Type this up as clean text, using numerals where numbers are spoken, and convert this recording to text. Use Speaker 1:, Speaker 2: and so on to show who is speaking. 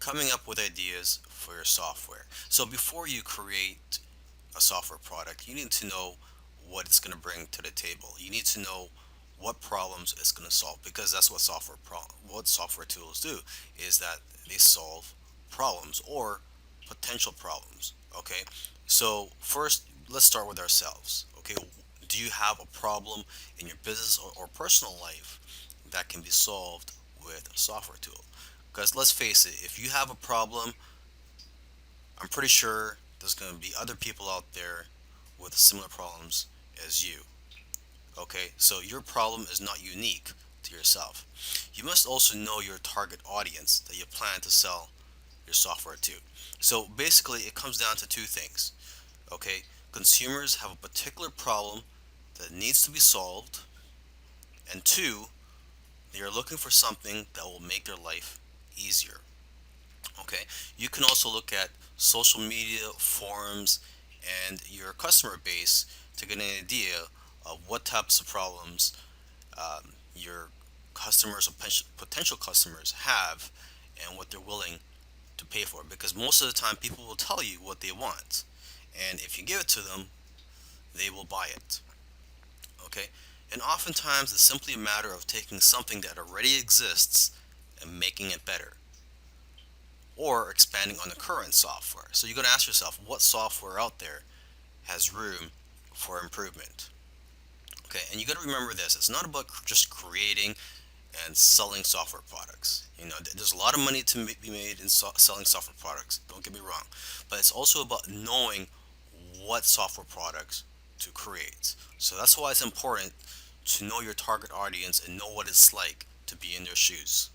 Speaker 1: coming up with ideas for your software. So before you create a software product, you need to know what it's going to bring to the table. You need to know what problems it's going to solve because that's what what software tools do is that they solve problems or potential problems. Okay, so first let's start with ourselves. Okay, do you have a problem in your business or personal life that can be solved with a software tool? Because let's face it, if you have a problem, I'm pretty sure there's going to be other people out there with similar problems as you. Okay, so your problem is not unique to yourself. You must also know your target audience that you plan to sell your software to. So basically, it comes down to two things. Okay, consumers have a particular problem that needs to be solved, and two, they are looking for something that will make their life easier. Okay, you can also look at social media, forums, and your customer base to get an idea of what types of problems your customers or potential customers have and what they're willing to pay for. Because most of the time, people will tell you what they want, and if you give it to them, they will buy it. Okay, and oftentimes it's simply a matter of taking something that already exists and making it better or expanding on the current software. So you got to ask yourself what software out there has room for improvement. Okay, and you got to remember this: it's not about just creating and selling software products. There's a lot of money to be made in selling software products. Don't get me wrong, but it's also about knowing what software products to create. So that's why it's important to know your target audience and know what it's like to be in their shoes.